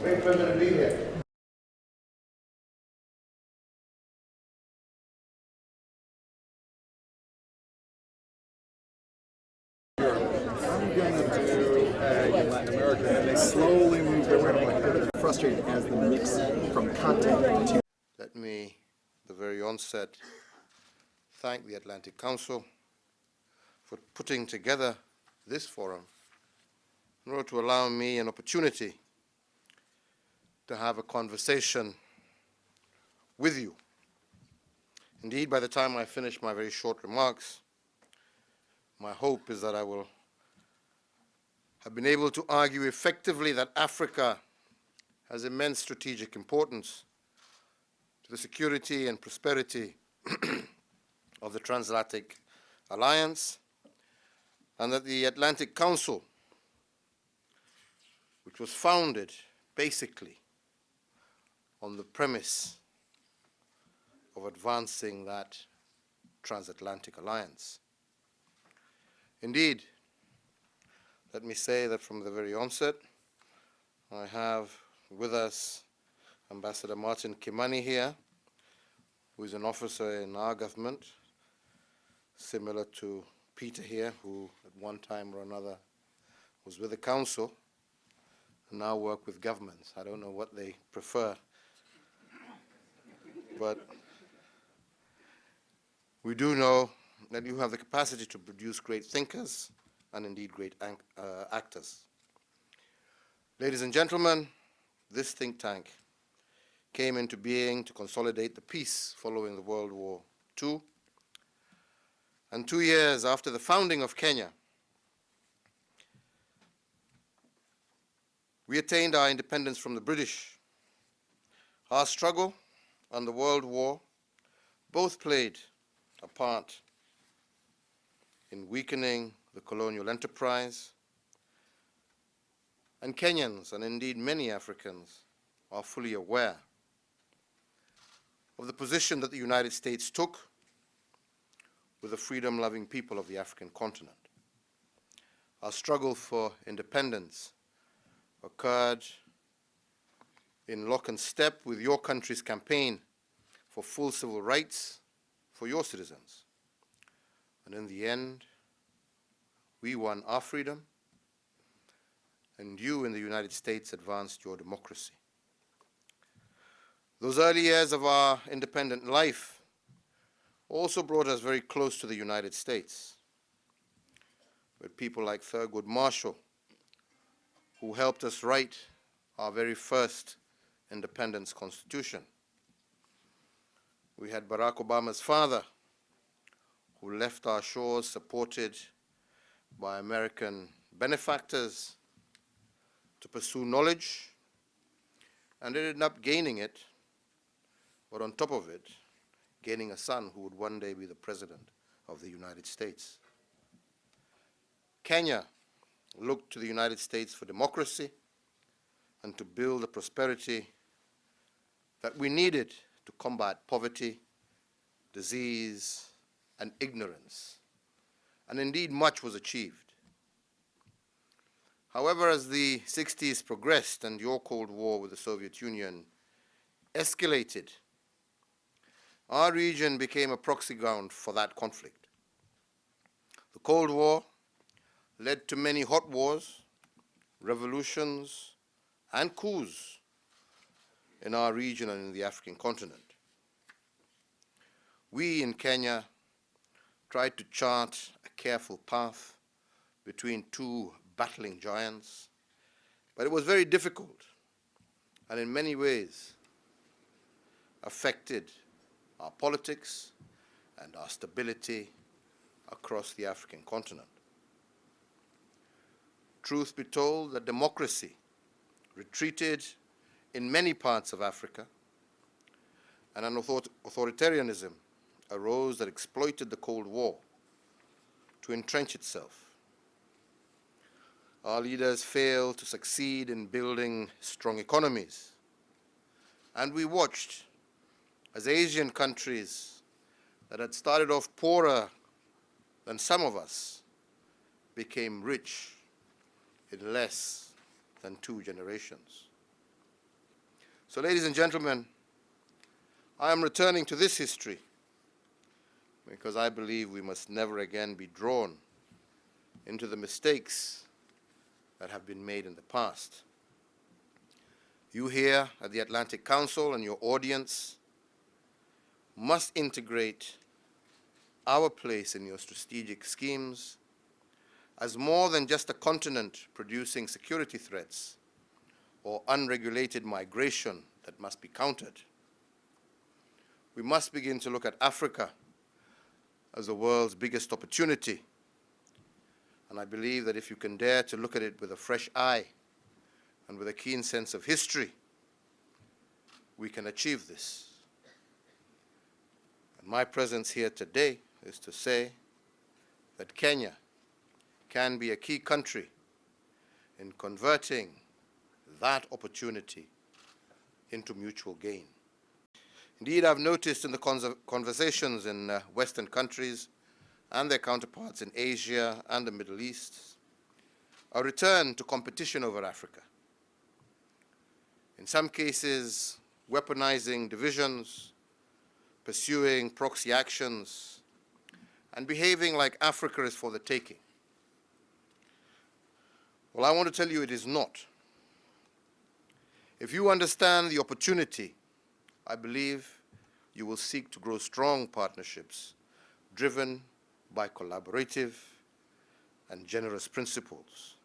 Great pleasure to be here. I'm going to do in Latin America, and they slowly move their way like frustrated as the mix from content to. Let me, at the very onset, thank the Atlantic Council for putting together this forum in order to allow me an opportunity to have a conversation with you. Indeed, by the time I finish my very short remarks, my hope is that I will have been able to argue effectively that Africa has immense strategic importance to the security and prosperity of the transatlantic alliance, and that the Atlantic Council, which was founded basically on the premise of advancing that transatlantic alliance. Indeed, let me say that from the very onset, I have with us Ambassador Martin Kimani here, who is an officer in our government, similar to Peter here, who at one time or another was with the council and now work with governments. I don't know what they prefer, but we do know that you have the capacity to produce great thinkers and indeed great actors. Ladies and gentlemen, this think tank came into being to consolidate the peace following the World War II. And 2 years after the founding of Kenya, we attained our independence from the British. Our struggle and the World War both played a part in weakening the colonial enterprise, and Kenyans, and indeed many Africans, are fully aware of the position that the United States took with the freedom-loving people of the African continent. Our struggle for independence occurred in lock and step with your country's campaign for full civil rights for your citizens. And in the end, we won our freedom, and you in the United States advanced your democracy. Those early years of our independent life also brought us very close to the United States, with people like Thurgood Marshall, who helped us write our very first independence constitution. We had Barack Obama's father, who left our shores supported by American benefactors to pursue knowledge, and ended up gaining it, but on top of it, gaining a son who would one day be the President of the United States. Kenya looked to the United States for democracy and to build the prosperity that we needed to combat poverty, disease, and ignorance. And indeed, much was achieved. However, as the 60s progressed and your Cold War with the Soviet Union escalated, our region became a proxy ground for that conflict. The Cold War led to many hot wars, revolutions, and coups in our region and in the African continent. We in Kenya tried to chart a careful path between two battling giants, but it was very difficult and in many ways affected our politics and our stability across the African continent. Truth be told, that democracy retreated in many parts of Africa, and an authoritarianism arose that exploited the Cold War to entrench itself. Our leaders failed to succeed in building strong economies, and we watched as Asian countries that had started off poorer than some of us became rich in less than 2 generations. So, ladies and gentlemen, I am returning to this history because I believe we must never again be drawn into the mistakes that have been made in the past. You here at the Atlantic Council and your audience must integrate our place in your strategic schemes as more than just a continent producing security threats or unregulated migration that must be countered. We must begin to look at Africa as the world's biggest opportunity. And I believe that if you can dare to look at it with a fresh eye and with a keen sense of history, we can achieve this. And my presence here today is to say that Kenya can be a key country in converting that opportunity into mutual gain. Indeed, I've noticed in the conversations in Western countries and their counterparts in Asia and the Middle East a return to competition over Africa. In some cases, weaponizing divisions, pursuing proxy actions, and behaving like Africa is for the taking. Well, I want to tell you it is not. If you understand the opportunity, I believe you will seek to grow strong partnerships driven by collaborative and generous principles.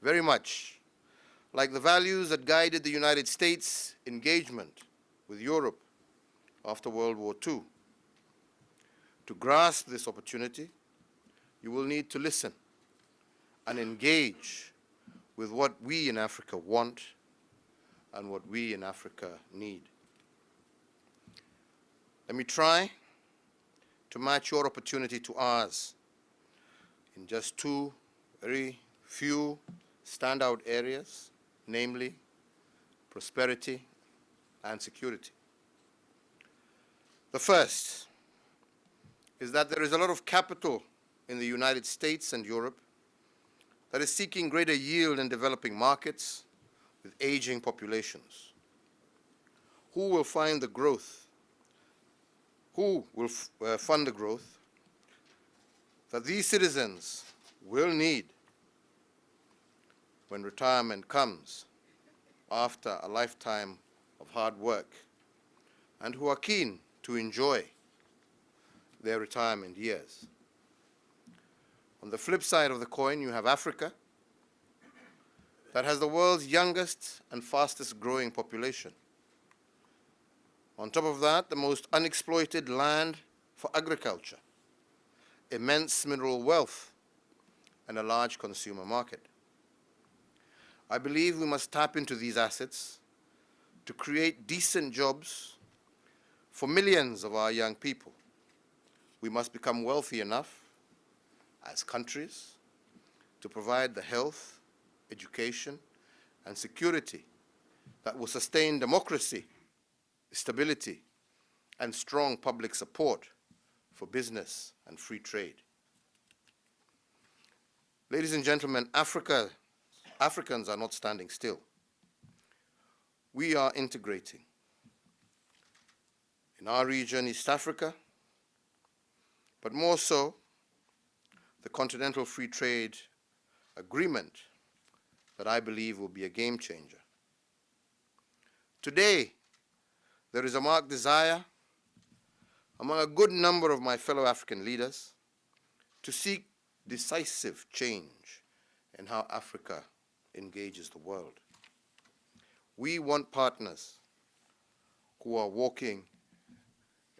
Very much like the values that guided the United States' engagement with Europe after World War II. To grasp this opportunity, you will need to listen and engage with what we in Africa want and what we in Africa need. Let me try to match your opportunity to ours in just two very few standout areas, namely prosperity and security. The first is that there is a lot of capital in the United States and Europe that is seeking greater yield in developing markets with aging populations. Who will find the growth? Who will fund the growth that these citizens will need when retirement comes after a lifetime of hard work, and who are keen to enjoy their retirement years? On the flip side of the coin, you have Africa that has the world's youngest and fastest growing population. On top of that, the most unexploited land for agriculture, immense mineral wealth, and a large consumer market. I believe we must tap into these assets to create decent jobs for millions of our young people. We must become wealthy enough as countries to provide the health, education, and security that will sustain democracy, stability, and strong public support for business and free trade. Ladies and gentlemen, Africans are not standing still. We are integrating. In our region, East Africa, but more so, the Continental Free Trade Agreement that I believe will be a game changer. Today, there is a marked desire among a good number of my fellow African leaders to seek decisive change in how Africa engages the world. We want partners who are walking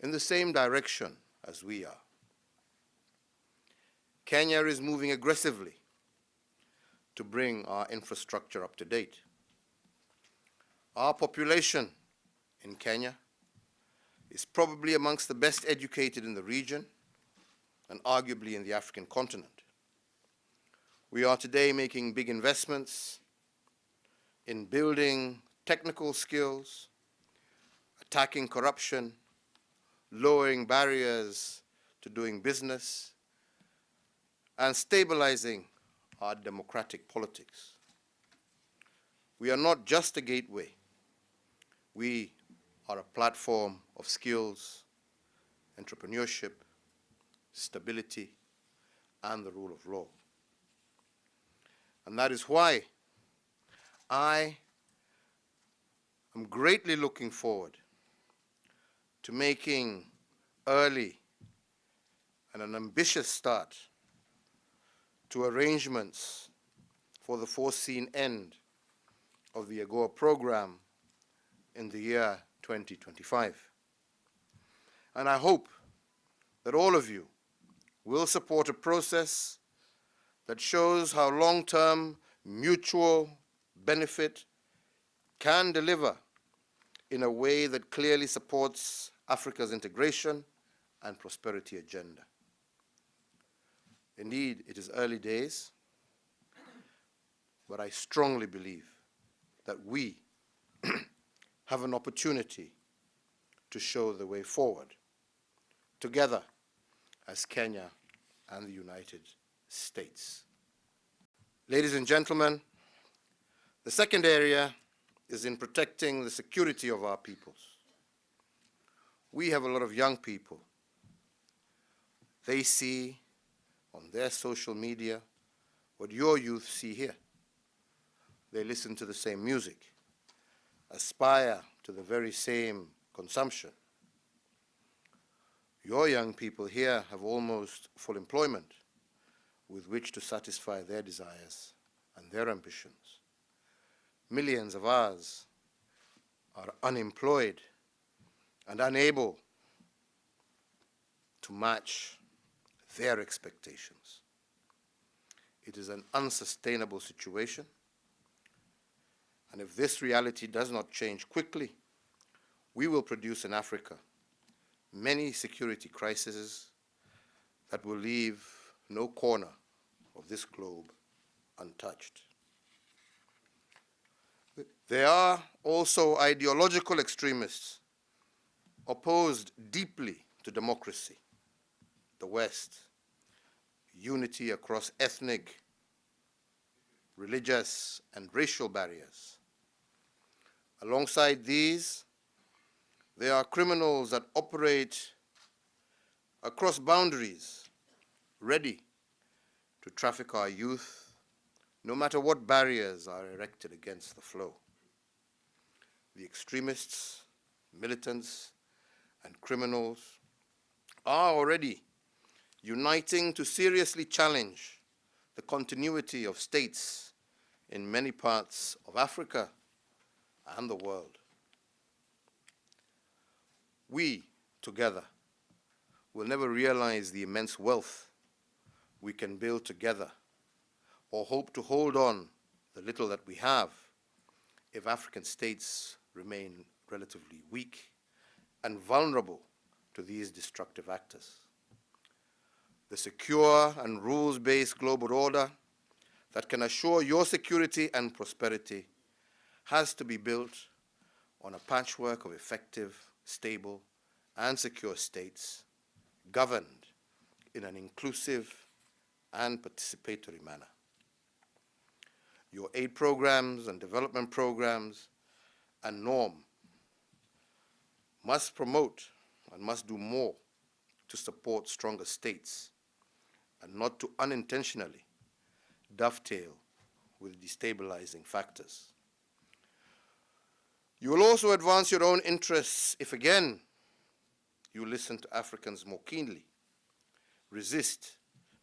in the same direction as we are. Kenya is moving aggressively to bring our infrastructure up to date. Our population in Kenya is probably amongst the best educated in the region and arguably in the African continent. We are today making big investments in building technical skills, attacking corruption, lowering barriers to doing business, and stabilizing our democratic politics. We are not just a gateway. We are a platform of skills, entrepreneurship, stability, and the rule of law. And that is why I am greatly looking forward to making early and an ambitious start to arrangements for the foreseen end of the AGOA program in the year 2025. And I hope that all of you will support a process that shows how long-term mutual benefit can deliver in a way that clearly supports Africa's integration and prosperity agenda. Indeed, it is early days, but I strongly believe that we have an opportunity to show the way forward, together as Kenya and the United States. Ladies and gentlemen, the second area is in protecting the security of our peoples. We have a lot of young people. They see on their social media what your youth see here. They listen to the same music, aspire to the very same consumption. Your young people here have almost full employment with which to satisfy their desires and their ambitions. Millions of ours are unemployed and unable to match their expectations. It is an unsustainable situation, and if this reality does not change quickly, we will produce in Africa many security crises that will leave no corner of this globe untouched. There are also ideological extremists opposed deeply to democracy, the West, unity across ethnic, religious, and racial barriers. Alongside these, there are criminals that operate across boundaries, ready to traffic our youth, no matter what barriers are erected against the flow. The extremists, militants, and criminals are already uniting to seriously challenge the continuity of states in many parts of Africa and the world. We, together, will never realize the immense wealth we can build together or hope to hold on the little that we have if African states remain relatively weak and vulnerable to these destructive actors. The secure and rules-based global order that can assure your security and prosperity has to be built on a patchwork of effective, stable, and secure states governed in an inclusive and participatory manner. Your aid programs and development programs and norm must promote and must do more to support stronger states and not to unintentionally dovetail with destabilizing factors. You will also advance your own interests if, again, you listen to Africans more keenly, resist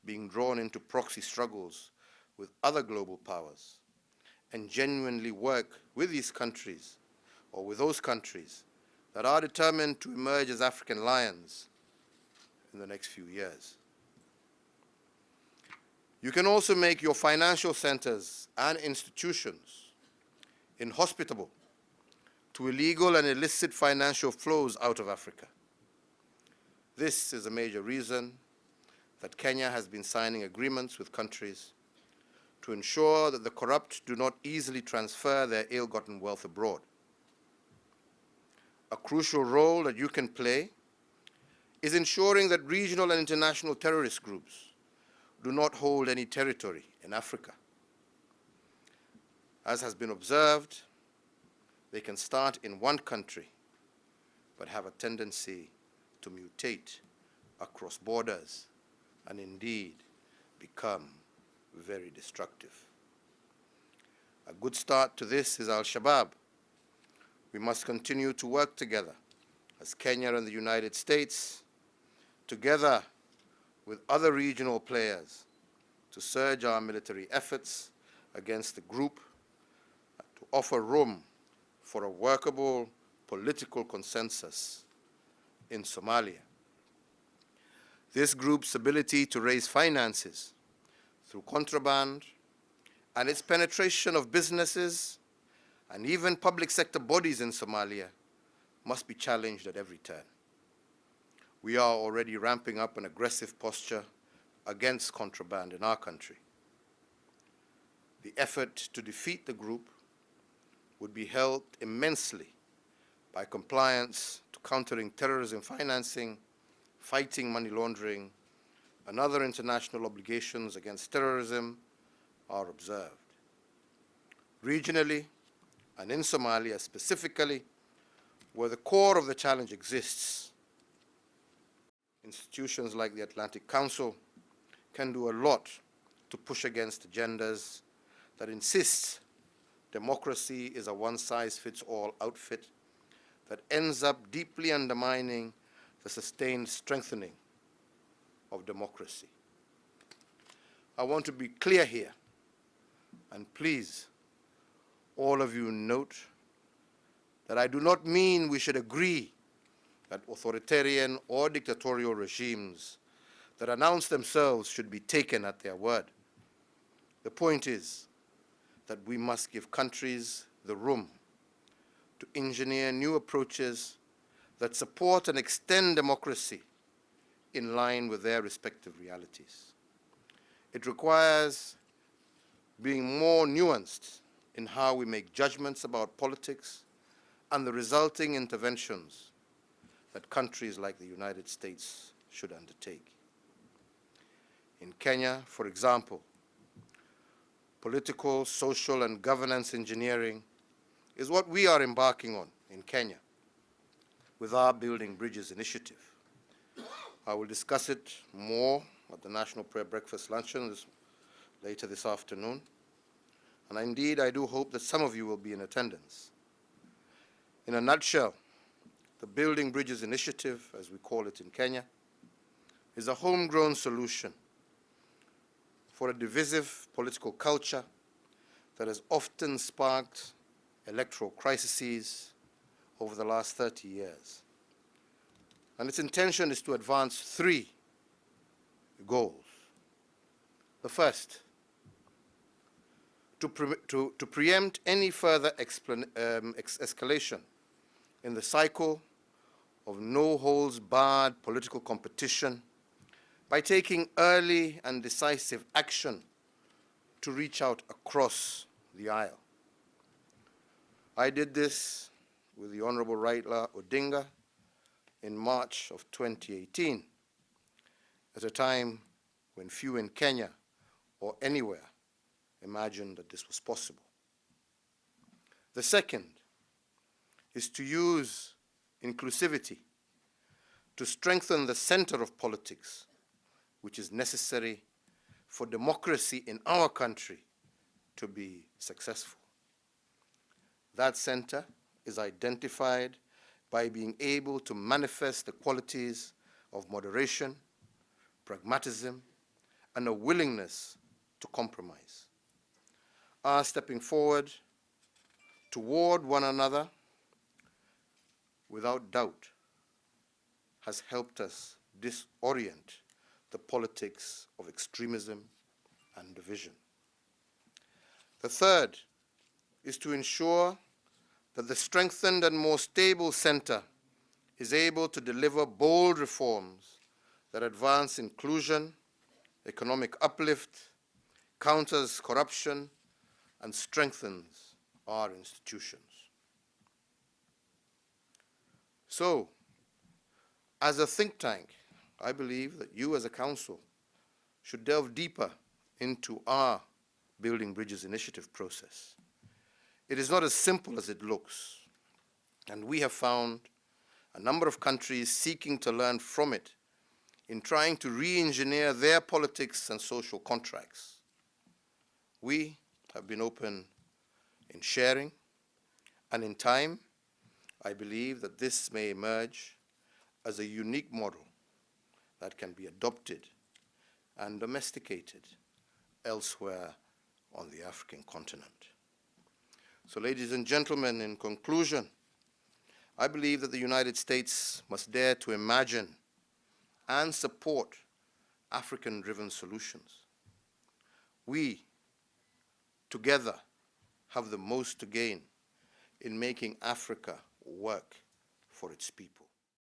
being drawn into proxy struggles with other global powers, and genuinely work with these countries or with those countries that are determined to emerge as African lions in the next few years. You can also make your financial centers and institutions inhospitable to illegal and illicit financial flows out of Africa. This is a major reason that Kenya has been signing agreements with countries to ensure that the corrupt do not easily transfer their ill-gotten wealth abroad. A crucial role that you can play is ensuring that regional and international terrorist groups do not hold any territory in Africa. As has been observed, They can start in one country, but have a tendency to mutate across borders and indeed become very destructive. A good start to this is Al-Shabaab. We must continue to work together as Kenya and the United States, together with other regional players, to surge our military efforts against the group, to offer room for a workable political consensus in Somalia. This group's ability to raise finances through contraband and its penetration of businesses and even public sector bodies in Somalia must be challenged at every turn. We are already ramping up an aggressive posture against contraband in our country. The effort to defeat the group would be helped immensely by compliance to countering terrorism financing, fighting money laundering, and other international obligations against terrorism are observed. Regionally, and in Somalia specifically, where the core of the challenge exists, institutions like the Atlantic Council can do a lot to push against agendas that insist democracy is a one-size-fits-all outfit that ends up deeply undermining the sustained strengthening of democracy. I want to be clear here, and please, all of you note that I do not mean we should agree that authoritarian or dictatorial regimes that announce themselves should be taken at their word. The point is that we must give countries the room to engineer new approaches that support and extend democracy in line with their respective realities. It requires being more nuanced in how we make judgments about politics and the resulting interventions that countries like the United States should undertake. In Kenya, for example, political, social, and governance engineering is what we are embarking on in Kenya with our Building Bridges initiative. I will discuss it more at the National Prayer Breakfast Luncheon later this afternoon. And indeed, I do hope that some of you will be in attendance. In a nutshell, the Building Bridges initiative, as we call it in Kenya, is a homegrown solution for a divisive political culture that has often sparked electoral crises over the last 30 years. And its intention is to advance three goals. The first, to preempt any further escalation in the cycle of no-holds-barred political competition by taking early and decisive action to reach out across the aisle. I did this with the Honorable Raila Odinga in March of 2018, at a time when few in Kenya or anywhere imagined that this was possible. The second is to use inclusivity to strengthen the center of politics, which is necessary for democracy in our country to be successful. That center is identified by being able to manifest the qualities of moderation, pragmatism, and a willingness to compromise. Our stepping forward toward one another, without doubt, has helped us disorient the politics of extremism and division. The third is to ensure that the strengthened and more stable center is able to deliver bold reforms that advance inclusion, economic uplift, counters corruption, and strengthens our institutions. So, as a think tank, I believe that you as a council should delve deeper into our Building Bridges initiative process. It is not as simple as it looks, and we have found a number of countries seeking to learn from it in trying to re-engineer their politics and social contracts. We have been open in sharing, and in time, I believe that this may emerge as a unique model that can be adopted and domesticated elsewhere on the African continent. So, ladies and gentlemen, in conclusion, I believe that the United States must dare to imagine and support African-driven solutions. We, together, have the most to gain in making Africa work for its people.